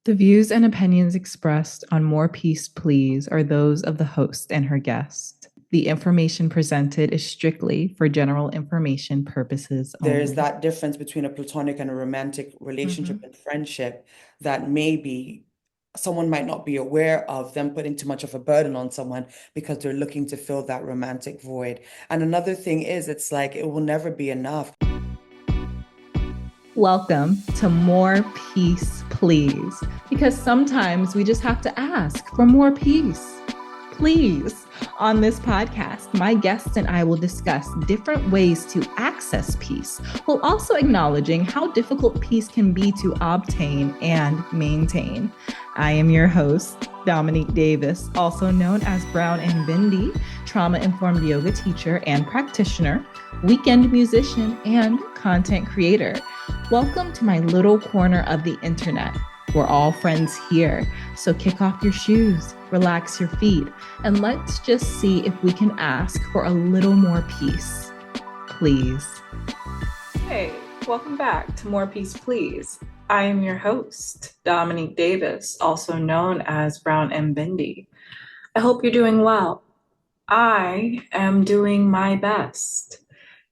The views and opinions expressed on More Peace, Please are those of the host and her guest. The information presented is strictly for general information purposes There's only. that difference between a platonic and a romantic relationship Mhm. and friendship that maybe someone might not be aware of them putting too much of a burden on someone because they're looking to fill that romantic void. And another thing is, it's like it will never be enough. Welcome to More Peace, Please, because sometimes we just have to ask for more peace. Please. On this podcast, my guests and I will discuss different ways to access peace while also acknowledging how difficult peace can be to obtain and maintain. I am your host, Dominique Davis, also known as Brown and Bindi, trauma-informed yoga teacher and practitioner, weekend musician, and content creator. Welcome to my little corner of the internet. We're all friends here, so kick off your shoes, relax your feet, and let's just see if we can ask for a little more peace. Please. Hey, welcome back to More Peace, Please. I am your host, Dominique Davis, also known as Brown and Bindi. I hope you're doing well. I am doing my best.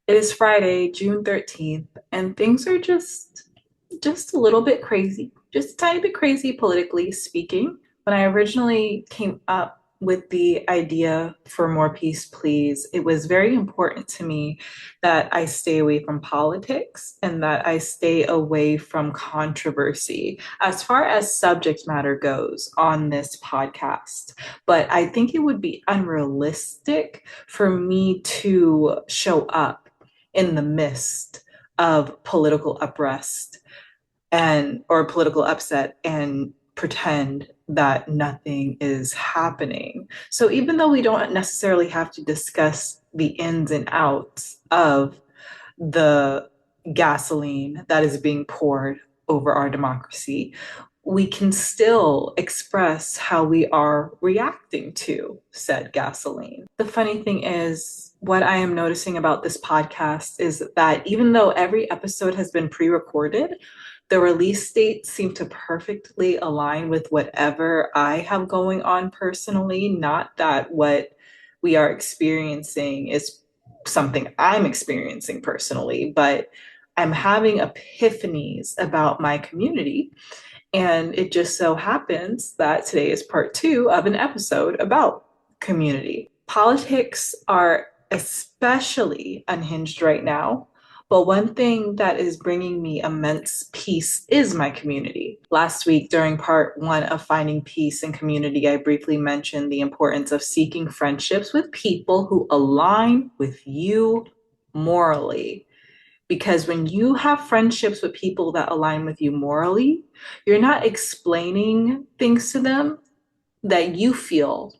It is Friday, June 13th, and things are just a little bit crazy, just a tiny bit crazy politically speaking. When I originally came up with the idea for More Peace, Please, it was very important to me that I stay away from politics and that I stay away from controversy as far as subject matter goes on this podcast. But I think it would be unrealistic for me to show up in the midst of political unrest and or political upset and pretend that nothing is happening. So even though we don't necessarily have to discuss the ins and outs of the gasoline that is being poured over our democracy, we can still express how we are reacting to said gasoline. The funny thing is, what I am noticing about this podcast is that even though every episode has been pre recorded, the release dates seem to perfectly align with whatever I have going on personally. Not that what we are experiencing is something I'm experiencing personally, but I'm having epiphanies about my community. And it just so happens that today is part two of an episode about community. Politics are especially unhinged right now. But one thing that is bringing me immense peace is my community. Last week, during part one of Finding Peace in Community, I briefly mentioned the importance of seeking friendships with people who align with you morally. Because when you have friendships with people that align with you morally, you're not explaining things to them that you feel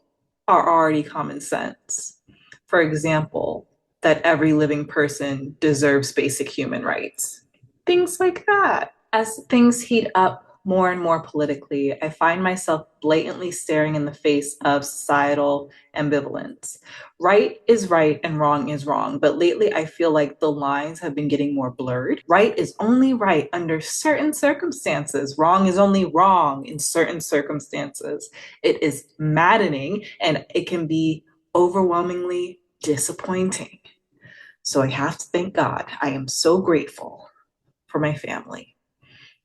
are already common sense. For example, that every living person deserves basic human rights. Things like that. As things heat up more and more politically, I find myself blatantly staring in the face of societal ambivalence. Right is right and wrong is wrong, but lately I feel like the lines have been getting more blurred. Right is only right under certain circumstances, wrong is only wrong in certain circumstances. It is maddening and it can be overwhelmingly disappointing. So I have to thank God. I am so grateful for my family,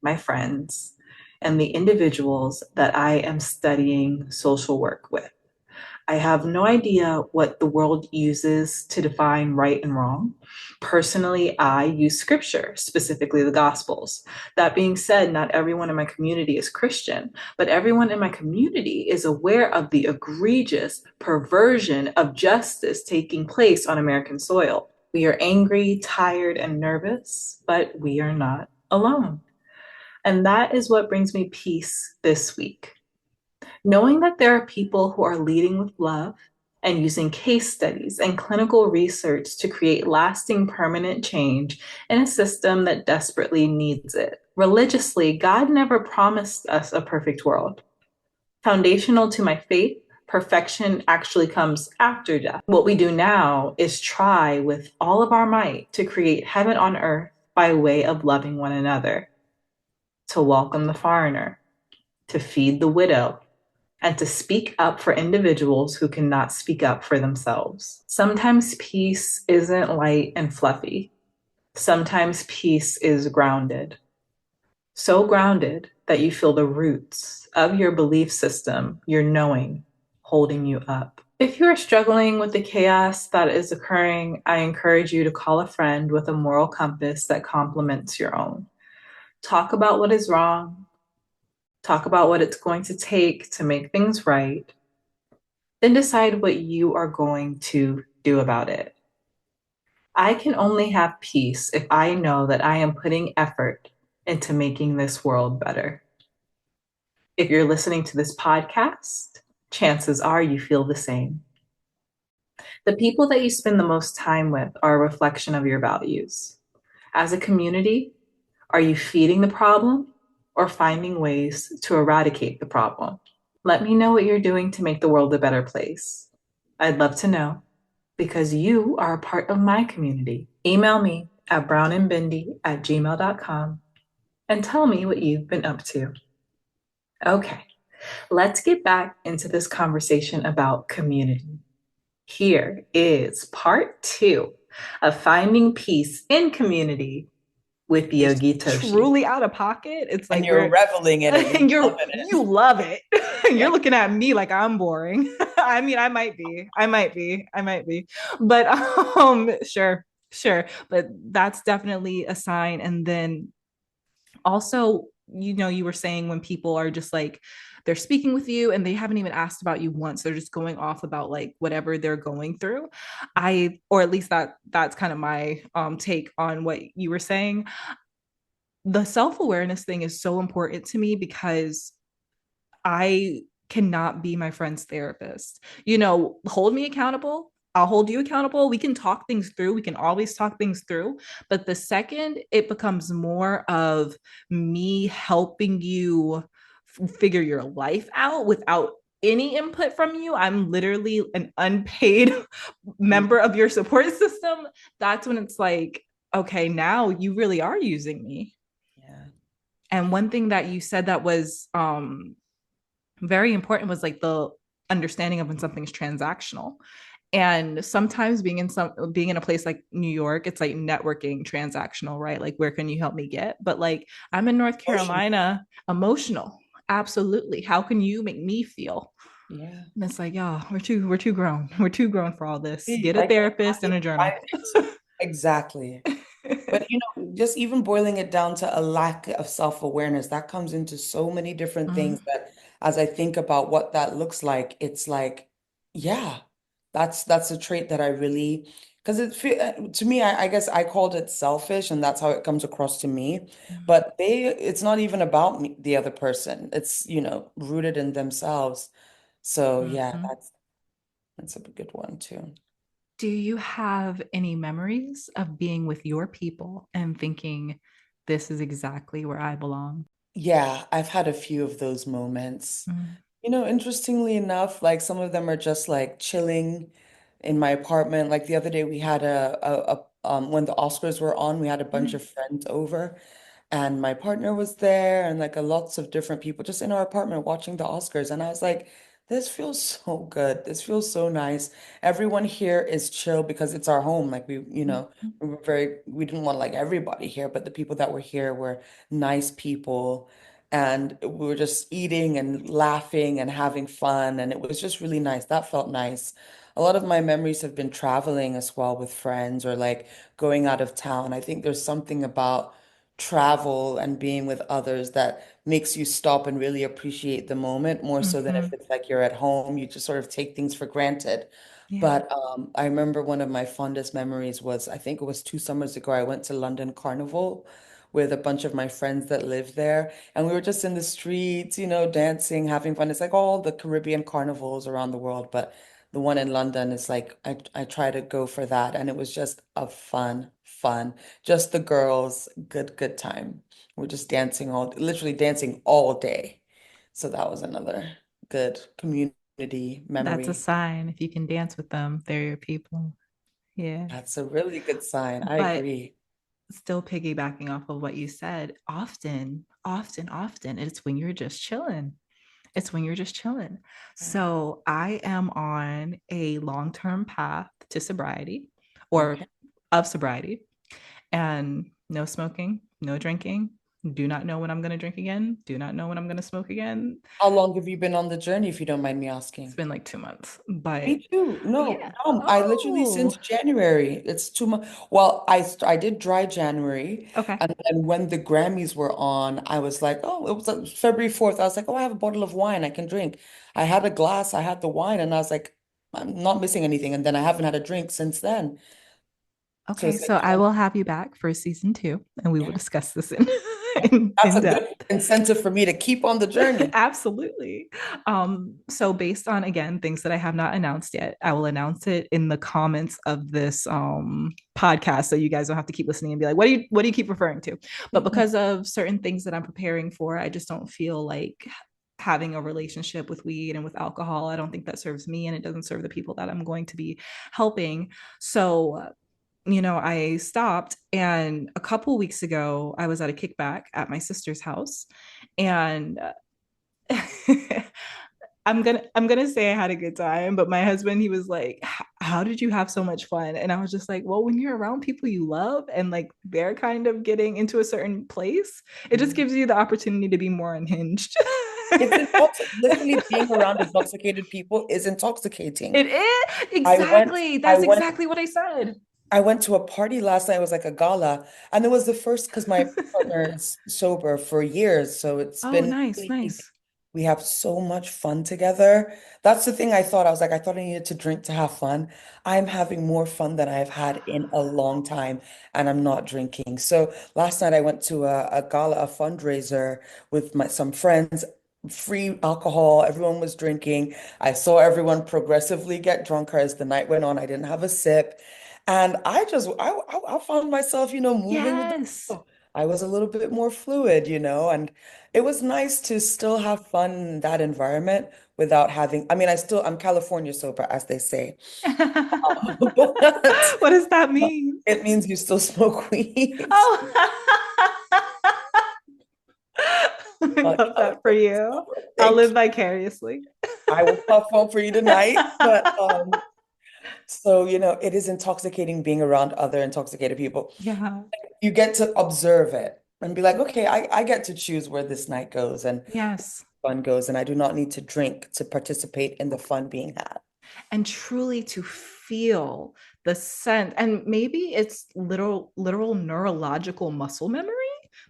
my friends, and the individuals that I am studying social work with. I have no idea what the world uses to define right and wrong. Personally, I use scripture, specifically the Gospels. That being said, not everyone in my community is Christian, but everyone in my community is aware of the egregious perversion of justice taking place on American soil. We are angry, tired, and nervous, but we are not alone. And that is what brings me peace this week. Knowing that there are people who are leading with love and using case studies and clinical research to create lasting permanent change in a system that desperately needs it. Religiously, God never promised us a perfect world. Foundational to my faith, perfection actually comes after death. What we do now is try with all of our might to create heaven on earth by way of loving one another, to welcome the foreigner, to feed the widow, and to speak up for individuals who cannot speak up for themselves. Sometimes peace isn't light and fluffy. Sometimes peace is grounded, so grounded that you feel the roots of your belief system, your knowing, holding you up. If you are struggling with the chaos that is occurring, I encourage you to call a friend with a moral compass that complements your own. Talk about what is wrong, talk about what it's going to take to make things right, then decide what you are going to do about it. I can only have peace if I know that I am putting effort into making this world better. If you're listening to this podcast, chances are you feel the same. The people that you spend the most time with are a reflection of your values. As a community, are you feeding the problem or finding ways to eradicate the problem? Let me know what you're doing to make the world a better place. I'd love to know because you are a part of my community. Email me at brownandbindy@gmail.com and tell me what you've been up to. Okay, let's get back into this conversation about community. Here is part two of finding peace in community with It's Yogi Tochi. Truly out of pocket. It's and like you're we're reveling in it. You're loving you it. love it. You're Yeah. looking at me like I'm boring. I mean, I might be. But sure, sure. But that's definitely a sign. And then also, you were saying when people are just like they're speaking with you and they haven't even asked about you once, they're just going off about like whatever they're going through. Or at least that's kind of my take on what you were saying. The self-awareness thing is so important to me because I cannot be my friend's therapist. Hold me accountable. I'll hold you accountable. We can talk things through. We can always talk things through. But the second it becomes more of me helping you figure your life out without any input from you, I'm literally an unpaid member of your support system. That's when it's like, okay, now you really are using me. Yeah. And one thing that you said that was very important was like the understanding of when something's transactional. And sometimes being in a place like New York, it's like networking transactional, right? Like where can you help me get? But like I'm in North Emotional. Carolina, emotional. Absolutely. How can you make me feel? Yeah. And it's like, yeah, we're too grown. We're too grown for all this. See, Get a I can therapist and a journal. exactly. But just even boiling it down to a lack of self-awareness, that comes into so many different things Mm, that as I think about what that looks like, it's like, yeah, that's a trait that I really because to me, I guess I called it selfish, and that's how it comes across to me. But it's not even about me, the other person. It's, rooted in themselves. So yeah, mm-hmm. that's a good one too. Do you have any memories of being with your people and thinking, this is exactly where I belong? Yeah, I've had a few of those moments. Mm, Interestingly enough, like some of them are just like chilling in my apartment. Like the other day, we had when the Oscars were on, we had a bunch mm, of friends over, and my partner was there, and like a lots of different people just in our apartment watching the Oscars. And I was like, this feels so good. This feels so nice. Everyone here is chill because it's our home. Like mm, we didn't want like everybody here, but the people that were here were nice people. And we were just eating and laughing and having fun. And it was just really nice. That felt nice. A lot of my memories have been traveling as well with friends or like going out of town. I think there's something about travel and being with others that makes you stop and really appreciate the moment more so than if mhm. it's like you're at home, you just sort of take things for granted. Yeah. But I remember one of my fondest memories was, I think it was 2 summers ago, I went to London Carnival with a bunch of my friends that live there. And we were just in the streets, dancing, having fun. It's like all the Caribbean carnivals around the world, but the one in London is like I try to go for that. And it was just a fun. Just the girls, good time. We're just literally dancing all day. So that was another good community That's a memory. sign. If you can dance with them, they're your people. Yeah. That's a really good sign. I But agree. still piggybacking off of what you said, often, it's when you're just chilling. It's when you're just chilling. So I am on a long-term path to sobriety or Okay. of sobriety and no smoking, no drinking. Do not know when I'm going to drink again. Do not know when I'm going to smoke again. How long have you been on the journey, if you don't mind me It's asking? been like 2 months, but Me too. yeah. No, I literally Oh, since January. It's 2 months. Well, I did dry January, okay. and then when the Grammys were on, I was like, oh, it was February 4th. I was like, oh, I have a bottle of wine I can drink. I had a glass, I had the wine, and I was like, I'm not missing anything. And then I haven't had a drink since then. So Okay, it's like so I 20, will have you back for season 2 and we will yeah, discuss this in yeah. That's in a good depth. incentive for me to keep on the journey. Absolutely. So based on again things that I have not announced yet, I will announce it in the comments of this podcast so you guys don't have to keep listening and be like, what do you keep referring to? But because of certain things that I'm preparing for, I just don't feel like having a relationship with weed and with alcohol. I don't think that serves me and it doesn't serve the people that I'm going to be helping. So I stopped. And a couple weeks ago, I was at a kickback at my sister's house. And I'm gonna say I had a good time, but my husband, he was like, how did you have so much fun? And I was just like, well, when you're around people you love and like they're kind of getting into a certain place, it just Yeah. gives you the opportunity to be more unhinged. It's intoxicating. Literally being around intoxicated people is intoxicating. It is I went, exactly. I That's went exactly what I said. I went to a party last night. It was like a gala, and it was the first because my partner is sober for years, so it's Oh, been nice, really, nice. we have so much fun together. That's the thing I thought. I was like, I thought I needed to drink to have fun. I'm having more fun than I've had in a long time, and I'm not drinking. So last night I went to a gala, a fundraiser with some friends. Free alcohol, everyone was drinking. I saw everyone progressively get drunker as the night went on. I didn't have a sip. And I found myself, moving with the Yes. flow. I was a little bit more fluid, and it was nice to still have fun in that environment without having, I mean, I'm California sober, as they say. But What does that mean? it means you still smoke weed. Oh, I Not love that for California you. sober. I'll Thank live you. vicariously. I will puff on for you tonight. But so, it is intoxicating being around other intoxicated people. Yeah. You get to observe it and be like, okay, I get to choose where this night goes and Yes. fun goes, and I do not need to drink to participate in the fun being had. And truly to feel the sense, and maybe it's literal neurological muscle memory,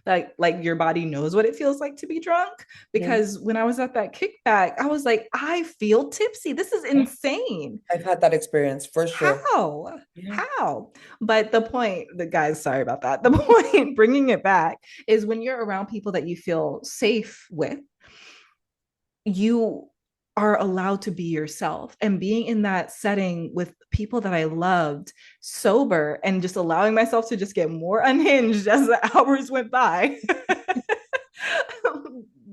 like your body knows what it feels like to be drunk. Yeah. Because when I was at that kickback, I was like, I feel tipsy. This is insane. I've had that experience for sure. How? Yeah. How? But the point, the guys, sorry about that. The point, bringing it back, is when you're around people that you feel safe with, you are allowed to be yourself. And being in that setting with people that I loved sober and just allowing myself to just get more unhinged as the hours went by.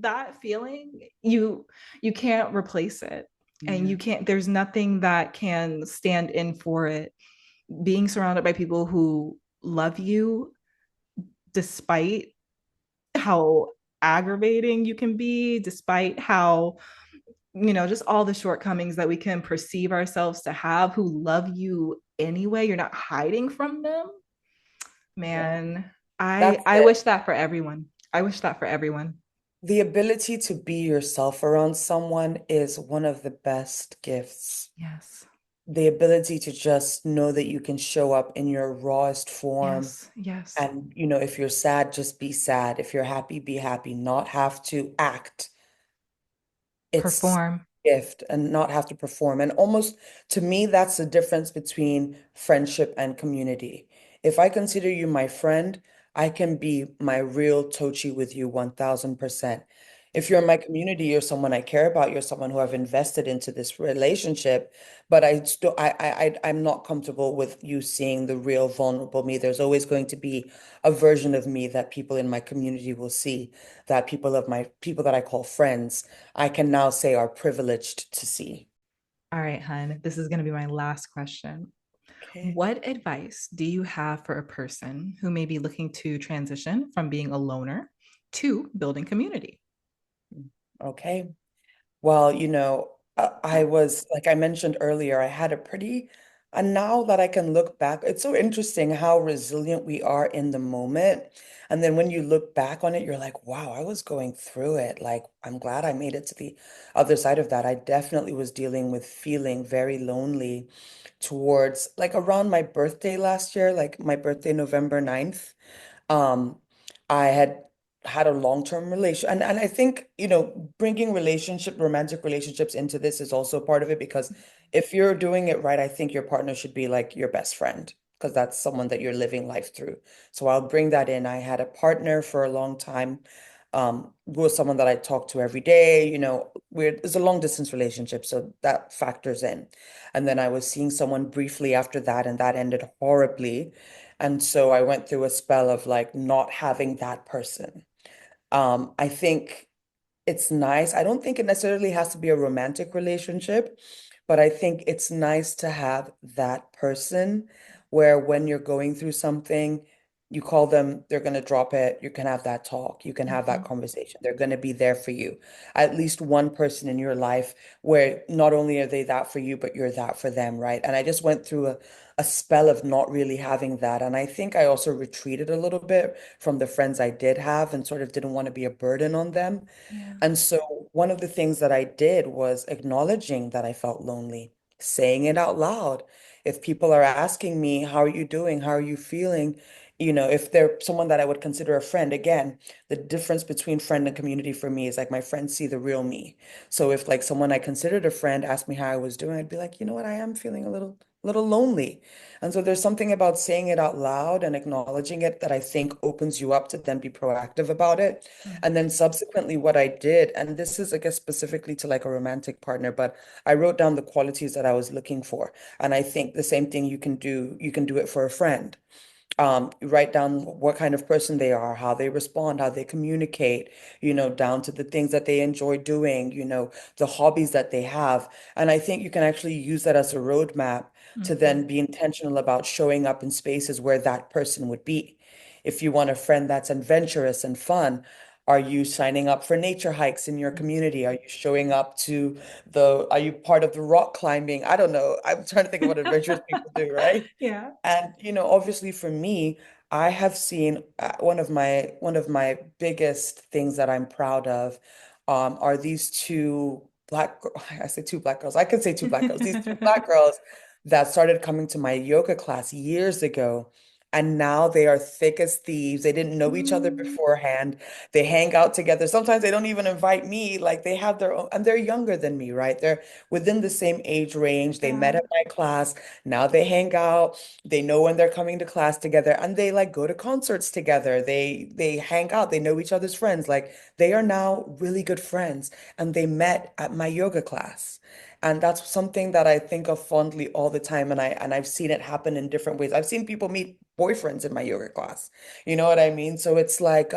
That feeling, you can't replace it. And Yeah. you can't, there's nothing that can stand in for it. Being surrounded by people who love you despite how aggravating you can be, despite how just all the shortcomings that we can perceive ourselves to have, who love you anyway. You're not hiding from them. Yeah. Man, I That's I it. wish that for everyone. I wish that for everyone. The ability to be yourself around someone is one of the best gifts. Yes. The ability to just know that you can show up in your rawest form. Yes. Yes. And, if you're sad, just be sad. If you're happy, be happy. Not have to act. It's Perform. a gift and not have to perform. And almost to me, that's the difference between friendship and community. If I consider you my friend, I can be my real Tochi with you 1000%. If you're in my community, you're someone I care about, you're someone who I've invested into this relationship, but I'm not comfortable with you seeing the real vulnerable me. There's always going to be a version of me that people in my community will see, that people that I call friends, I can now say are privileged to see. All right, hun. This is going to be my last question. Okay. What advice do you have for a person who may be looking to transition from being a loner to building community? Okay. Well, I was, like I mentioned earlier, I had a pretty, and now that I can look back, it's so interesting how resilient we are in the moment. And then when you look back on it, you're like, wow, I was going through it. Like, I'm glad I made it to the other side of that. I definitely was dealing with feeling very lonely towards like around my birthday last year, like my birthday, November 9th. Um, I had a long-term relation, and I think, bringing romantic relationships into this is also part of it because if you're doing it right, I think your partner should be like your best friend because that's someone that you're living life through. So I'll bring that in. I had a partner for a long time, who was someone that I talked to every day. It's a long distance relationship, so that factors in. And then I was seeing someone briefly after that, and that ended horribly. And so I went through a spell of like not having that person. I think it's nice. I don't think it necessarily has to be a romantic relationship, but I think it's nice to have that person where when you're going through something, you call them, they're going to drop it. You can have that talk. You can have that Mhm. conversation. They're going to be there for you. At least one person in your life where not only are they that for you, but you're that for them, right? And I just went through a spell of not really having that. And I think I also retreated a little bit from the friends I did have and sort of didn't want to be a burden on them. Yeah. And so one of the things that I did was acknowledging that I felt lonely, saying it out loud. If people are asking me, how are you doing? How are you feeling? If they're someone that I would consider a friend, again, the difference between friend and community for me is like my friends see the real me. So if like someone I considered a friend asked me how I was doing, I'd be like, you know what, I am feeling a little lonely. And so there's something about saying it out loud and acknowledging it that I think opens you up to then be proactive about it. And then subsequently, what I did, and this is, I guess, specifically to like a romantic partner, but I wrote down the qualities that I was looking for. And I think the same thing you can do it for a friend. You write down what kind of person they are, how they respond, how they communicate, down to the things that they enjoy doing, the hobbies that they have. And I think you can actually use that as a roadmap to Mhm. then be intentional about showing up in spaces where that person would be. If you want a friend that's adventurous and fun, are you signing up for nature hikes in your community? Are you showing up to are you part of the rock climbing? I don't know. I'm trying to think of what adventurous people do, right? Yeah. And obviously for me, I have seen one of my biggest things that I'm proud of are these I say two black girls. I can say two black girls. These two black girls that started coming to my yoga class years ago. And now they are thick as thieves. They didn't know each other Mm, beforehand. They hang out together. Sometimes they don't even invite me. Like they have their own, and they're younger than me, right? They're within the same age range. They met yeah. at my class. Now they hang out. They know when they're coming to class together and they like go to concerts together. They hang out. They know each other's friends. Like they are now really good friends and they met at my yoga class. And that's something that I think of fondly all the time and I've seen it happen in different ways. I've seen people meet boyfriends in my yoga class. You know what I mean? So it's like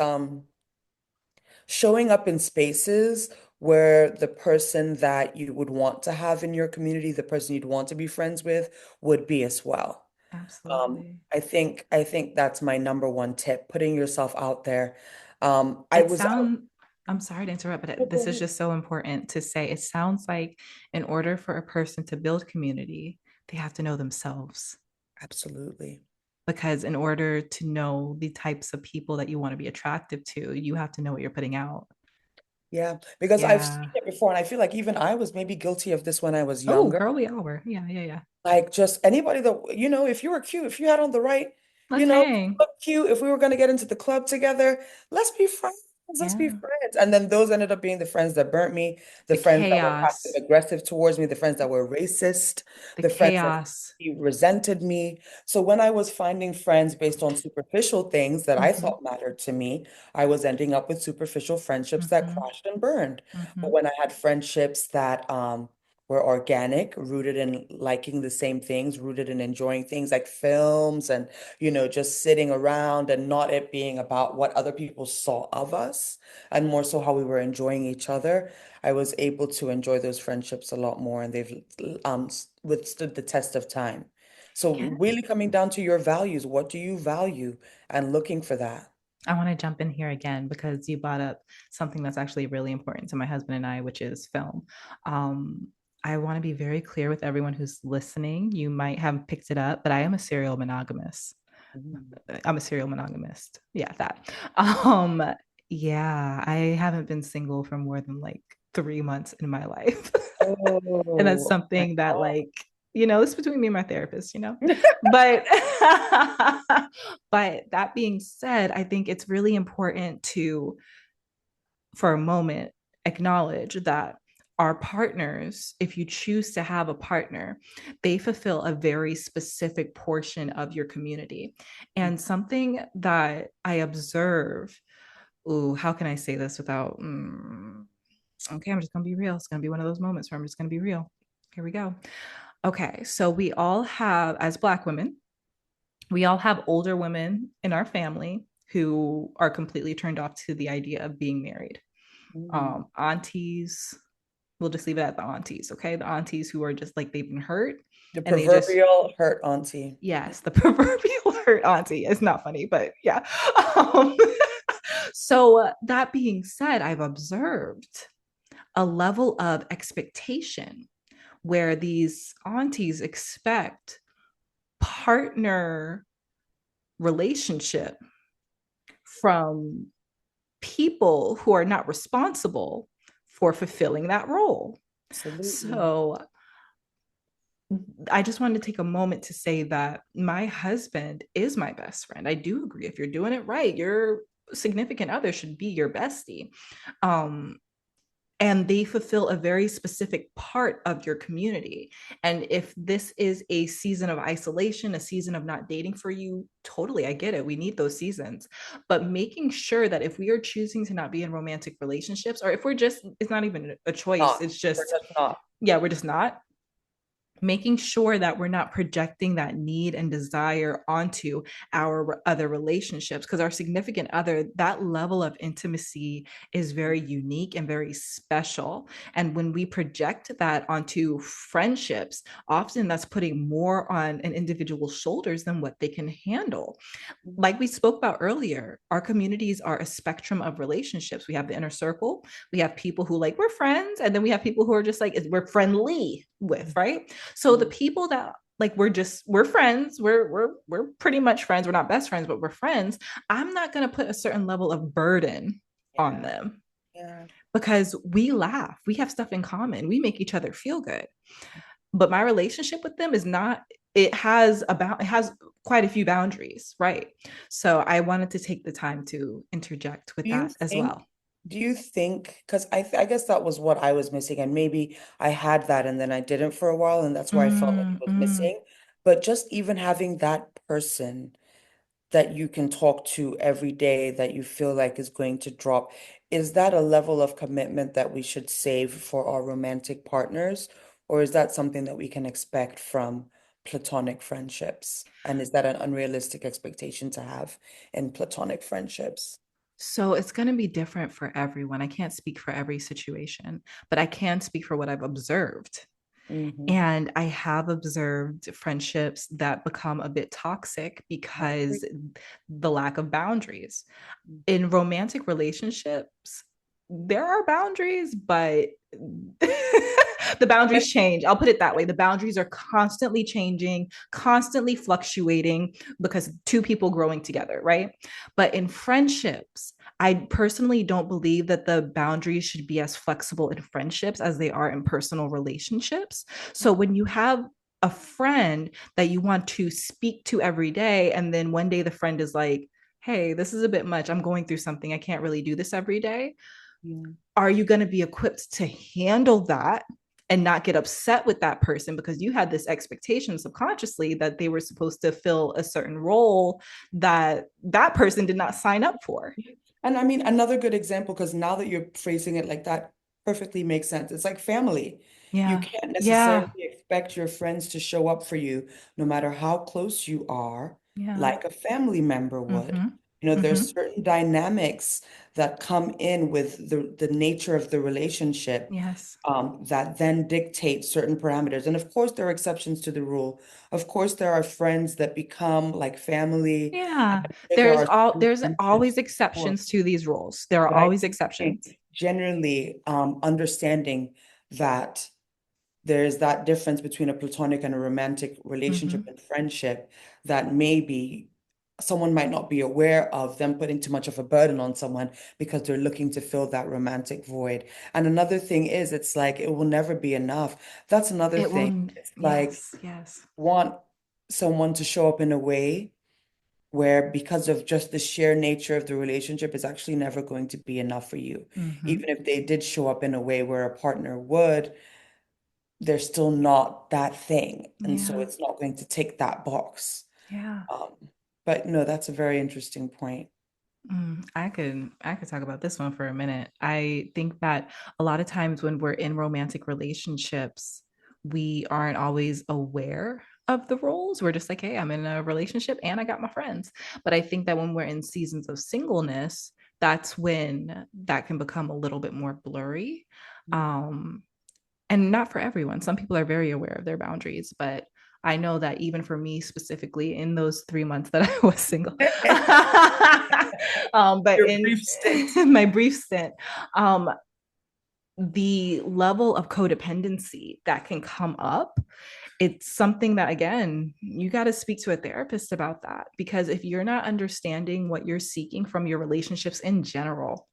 showing up in spaces where the person that you would want to have in your community, the person you'd want to be friends with, would be as well. Absolutely. I think that's my number one tip, putting yourself out there. I It was sound I'm sorry to interrupt, but oh, go this is ahead. just so important to say. It sounds like in order for a person to build community, they have to know themselves. Absolutely. Because in order to know the types of people that you want to be attractive to, you have to know what you're putting out. Yeah, because I've seen Yeah. it before, and I feel like even I was maybe guilty of this when I was Oh, younger. girl, we all were. Yeah, yeah, yeah. Like just anybody that, if you were cute, if you had on the right, Let's if you hang. look cute, if we were going to get into the club together, let's be friends. Let's be Yeah. friends. And then those ended up being the friends that burnt me, the The friends that were passive chaos. aggressive towards me, the friends that were racist, The the friends that chaos. resented me. So when I was finding friends based on superficial things that I Mm-hmm. thought mattered to me, I was ending up with superficial friendships that Mm-hmm. crashed and burned. Mm-hmm. But when I had friendships that were organic, rooted in liking the same things, rooted in enjoying things like films and, just sitting around and not it being about what other people saw of us and more so how we were enjoying each other. I was able to enjoy those friendships a lot more and they've withstood the test of time. So Yes. really coming down to your values, what do you value and looking for that? I want to jump in here again because you brought up something that's actually really important to my husband and I, which is film. Um, I want to be very clear with everyone who's listening. You might have picked it up, but I am a serial monogamous. Mm. I'm a serial monogamist. Yeah, that. Um, yeah, I haven't been single for more than like 3 months in my life. And that's Oh, my something that God. like, it's between me and my therapist. But but that being said, I think it's really important to, for a moment, acknowledge that our partners, if you choose to have a partner, they fulfill a very specific portion of your community. And something that I observe, ooh, how can I say this without, okay, I'm just gonna be real. It's gonna be one of those moments where I'm just gonna be real. Here we go. Okay, so we all have, as Black women, we all have older women in our family who are completely turned off to the idea of being married. Mm. Aunties, we'll just leave it at the aunties, okay? The aunties who are just like they've been hurt The and they just, proverbial hurt auntie. yes, the proverbial hurt auntie. It's not funny, but yeah. Um, so, that being said, I've observed a level of expectation where these aunties expect partner relationship from people who are not responsible for fulfilling that role. Absolutely. So I just wanted to take a moment to say that my husband is my best friend. I do agree. If you're doing it right, your significant other should be your bestie. Um, and they fulfill a very specific part of your community. And if this is a season of isolation, a season of not dating for you, totally, I get it. We need those seasons. But making sure that if we are choosing to not be in romantic relationships, or if we're just, it's not even a choice, Not. it's We're just, just not. yeah, we're just not, making sure that we're not projecting that need and desire onto our other relationships, because our significant other, that level of intimacy is very unique and very special. And when we project that onto friendships, often that's putting more on an individual's shoulders than what they can handle. Like we spoke about earlier, our communities are a spectrum of relationships. We have the inner circle, we have people who like we're friends, and then we have people who are just like we're friendly with, right? So the people that like we're friends, we're pretty much friends. We're not best friends, but we're friends. I'm not going to put a certain level of burden on Yeah. them Yeah. because we laugh, we have stuff in common, we make each other feel good. But my relationship with them is not, it has quite a few boundaries, right? So I wanted to take the time to interject with Do you that as think, well. because I guess that was what I was missing, and maybe I had that and then I didn't for a while, and that's why I felt like it was Mm. missing. But just even having that person that you can talk to every day that you feel like is going to drop, is that a level of commitment that we should save for our romantic partners? Or is that something that we can expect from platonic friendships? And is that an unrealistic expectation to have in platonic friendships? So it's going to be different for everyone. I can't speak for every situation, but I can speak for what I've observed. Hmm. And I have observed friendships that become a bit toxic I agree. because the lack of boundaries. In romantic relationships, there are boundaries, but the boundaries change. I'll put it that way. The boundaries are constantly changing, constantly fluctuating because two people growing together, right? But in friendships, I personally don't believe that the boundaries should be as flexible in friendships as they are in personal relationships. So when you have a friend that you want to speak to every day, and then one day the friend is like, hey, this is a bit much. I'm going through something. I can't really do this every day. Yeah. Are you going to be equipped to handle that and not get upset with that person because you had this expectation subconsciously that they were supposed to fill a certain role that that person did not sign up for? And I mean, another good example, because now that you're phrasing it like that, perfectly makes sense. It's like family. You Yeah. can't necessarily Yeah. expect your friends to show up for you, no matter how close you are, Yeah. like a family member would. Mm-hmm. There's Hmm. certain dynamics that come in with the nature of the relationship, Yes. that then dictate certain parameters. And of course, there are exceptions to the rule. Of course, there are friends that become like family, and Yeah. I'm sure there are certain There's always friendships, of course. exceptions to these rules. There are But I always think exceptions. generally, understanding that there's that difference between a platonic and a romantic relationship Hmm. and friendship that maybe someone might not be aware of them putting too much of a burden on someone because they're looking to fill that romantic void. And another thing is, it's like it will never be enough. That's another It thing. will, It's like yes, yes. want someone to show up in a way where because of just the sheer nature of the relationship is actually never going to be enough for you. Hmm. Even if they did show up in a way where a partner would, they're still not that thing. And so Yeah, it's not going to tick that box. yeah. Um, but no, that's a very interesting point. I could talk about this one for a minute. I think that a lot of times when we're in romantic relationships, we aren't always aware of the roles. We're just like, hey, I'm in a relationship and I got my friends. But I think that when we're in seasons of singleness, that's when that can become a little bit more blurry. Um, and not for everyone. Some people are very aware of their boundaries, but I know that even for me specifically, in those 3 months that I was single, but Your in brief stint. my brief stint, um, the level of codependency that can come up, it's something that, again, you got to speak to a therapist about that. Because if you're not understanding what you're seeking from your relationships in general,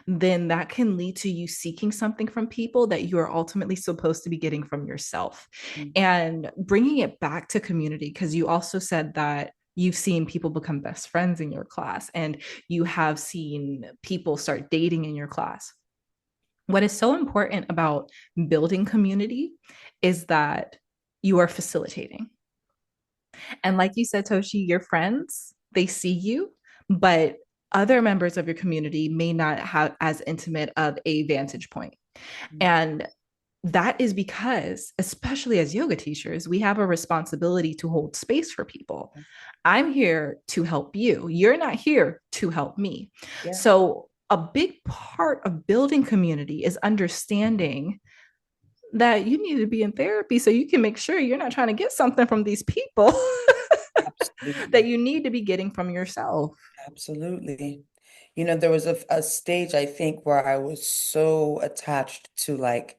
then that can lead to you seeking something from people that you are ultimately supposed to be getting from yourself. And bringing it back to community, because you also said that you've seen people become best friends in your class and you have seen people start dating in your class. What is so important about building community is that you are facilitating. And like you said, Toshi, your friends, they see you, but other members of your community may not have as intimate of a vantage point. And that is because, especially as yoga teachers, we have a responsibility to hold space for people. I'm here to help you. You're not here to help me. Yeah, So, a big part of building community is understanding that you need to be in therapy so you can make sure you're not trying to get something from these people that absolutely. you need to be getting from yourself. Absolutely. There was a stage I think where I was so attached to like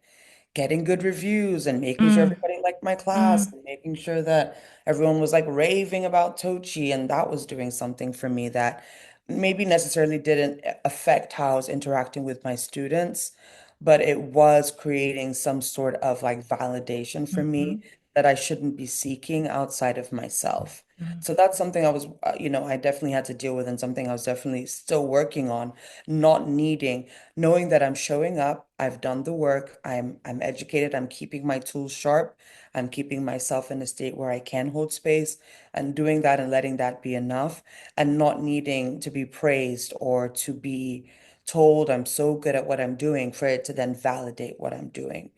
getting good reviews and making sure Mm, everybody liked my class mm, and making sure that everyone was like raving about Tochi, and that was doing something for me that maybe necessarily didn't affect how I was interacting with my students, but it was creating some sort of like validation for me mhm, that I shouldn't be seeking outside of myself. mm, So that's something I was, I definitely had to deal with, and something I was definitely still working on, not needing, knowing that I'm showing up, I've done the work, I'm educated, I'm keeping my tools sharp, I'm keeping myself in a state where I can hold space, and doing that and letting that be enough, and not needing to be praised or to be told I'm so good at what I'm doing for it to then validate what I'm doing.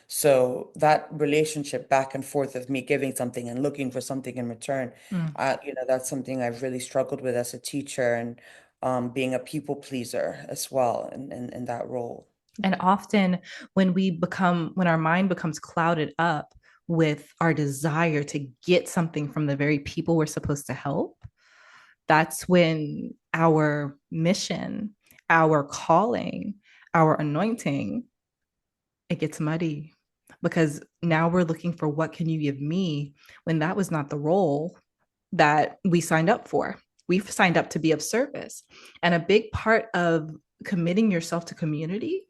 So that relationship back and forth of me giving something and looking for something in return, mm. that's something I've really struggled with as a teacher, and being a people pleaser as well in that role. And often when our mind becomes clouded up with our desire to get something from the very people we're supposed to help, that's when our mission, our calling, our anointing, it gets muddy, because now we're looking for what can you give me when that was not the role that we signed up for. We've signed up to be of service. And a big part of committing yourself to community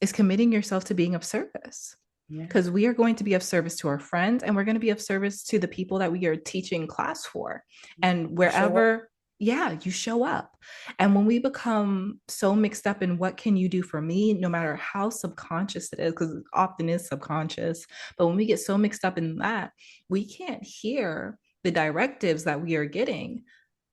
is committing yourself to being of service, Yeah. because we are going to be of service to our friends and we're going to be of service to the people that we are teaching class for. And You show up. wherever, yeah, you show up. And when we become so mixed up in what can you do for me, no matter how subconscious it is, because it often is subconscious, but when we get so mixed up in that, we can't hear the directives that we are getting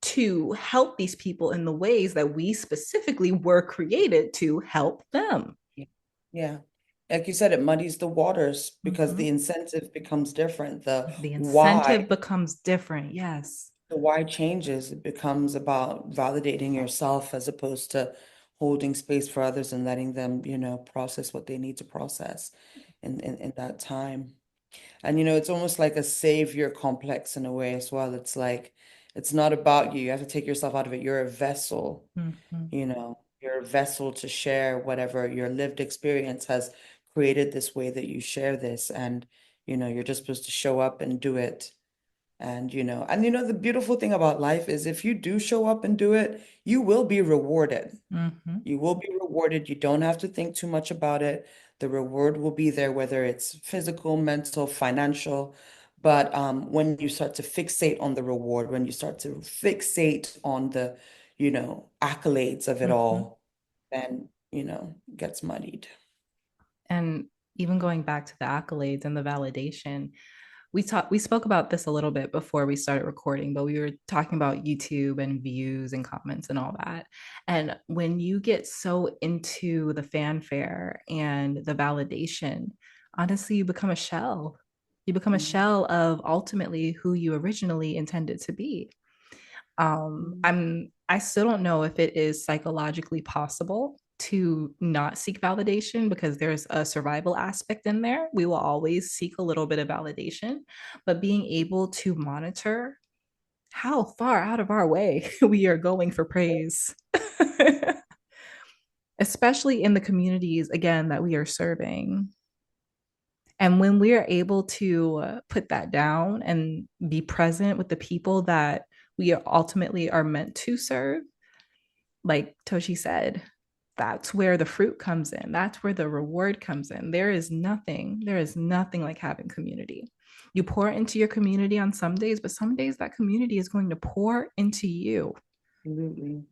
to help these people in the ways that we specifically were created to help them. Yeah. Yeah. Like you said, it muddies the waters because Mm-hmm. the incentive becomes different. The The why incentive becomes different. Yes. the why changes. It becomes about validating yourself as opposed to holding space for others and letting them, process what they need to process in that time. And it's almost like a savior complex in a way as well. It's like it's not about you. You have to take yourself out of it. You're a vessel, Mhm. you're a vessel to share whatever your lived experience has created this way that you share this. And, you're just supposed to show up and do it. And the beautiful thing about life is if you do show up and do it, you will be rewarded. Mhm. You will be rewarded. You don't have to think too much about it. The reward will be there, whether it's physical, mental, financial. But when you start to fixate on the reward, when you start to fixate on the, accolades of it Mhm. all, then, it gets muddied. And even going back to the accolades and the validation, we spoke about this a little bit before we started recording, but we were talking about YouTube and views and comments and all that. And when you get so into the fanfare and the validation, honestly, you become a shell. You become a Mhm. shell of ultimately who you originally intended to be. Mhm. I still don't know if it is psychologically possible to not seek validation because there's a survival aspect in there. We will always seek a little bit of validation, but being able to monitor how far out of our way we are going for praise, especially in the communities, again, that we are serving. And when we are able to put that down and be present with the people that we ultimately are meant to serve, like Toshi said, that's where the fruit comes in. That's where the reward comes in. There is nothing like having community. You pour into your community on some days, but some days that community is going to pour into you. Absolutely.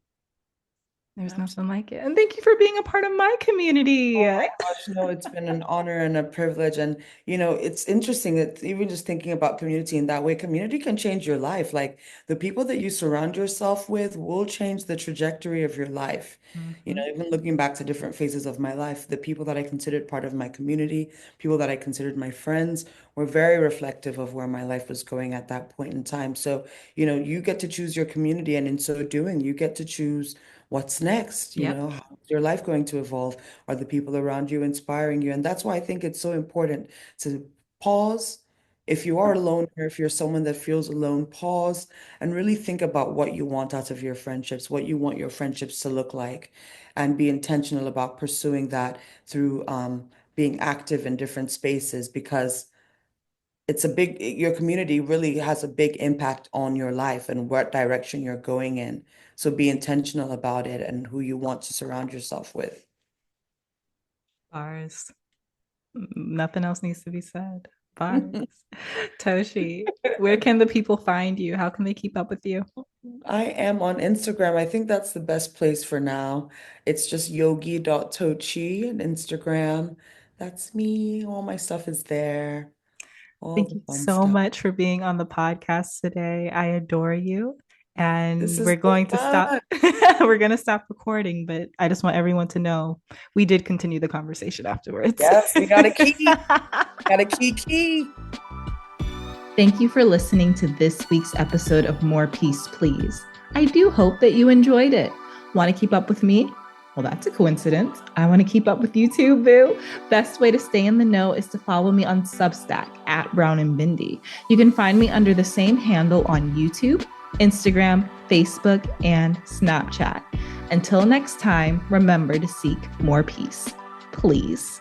There's nothing Absolutely. like it. And thank you for being a part of my community. Oh my gosh, no, it's been an honor and a privilege. And, it's interesting that even just thinking about community in that way, community can change your life. Like the people that you surround yourself with will change the trajectory of your life. Mm-hmm. Even looking back to different phases of my life, the people that I considered part of my community, people that I considered my friends, were very reflective of where my life was going at that point in time. So, you get to choose your community, and in so doing, you get to choose what's next. Yep. How's your life going to evolve? Are the people around you inspiring you? And that's why I think it's so important to pause. If you are alone, or if you're someone that feels alone, pause and really think about what you want out of your friendships, what you want your friendships to look like, and be intentional about pursuing that through being active in different spaces because your community really has a big impact on your life and what direction you're going in. So be intentional about it and who you want to surround yourself with. Bars. Nothing else needs to be said. Bars. Toshi, where can the people find you? How can they keep up with you? I am on Instagram. I think that's the best place for now. It's just yogi.tochi on Instagram. That's me. All my stuff is there. All Thank the you fun so stuff. much for being on the podcast today. I adore you. This And is we're so going to stop. fun. We're going to stop recording, but I just want everyone to know we did continue the conversation afterwards. Yes, we got a key. Got a key. Thank you for listening to this week's episode of More Peace, Please. I do hope that you enjoyed it. Want to keep up with me? Well, that's a coincidence. I want to keep up with you too, boo. Best way to stay in the know is to follow me on Substack at Brown and Bindi. You can find me under the same handle on YouTube, Instagram, Facebook, and Snapchat. Until next time, remember to seek more peace. Please.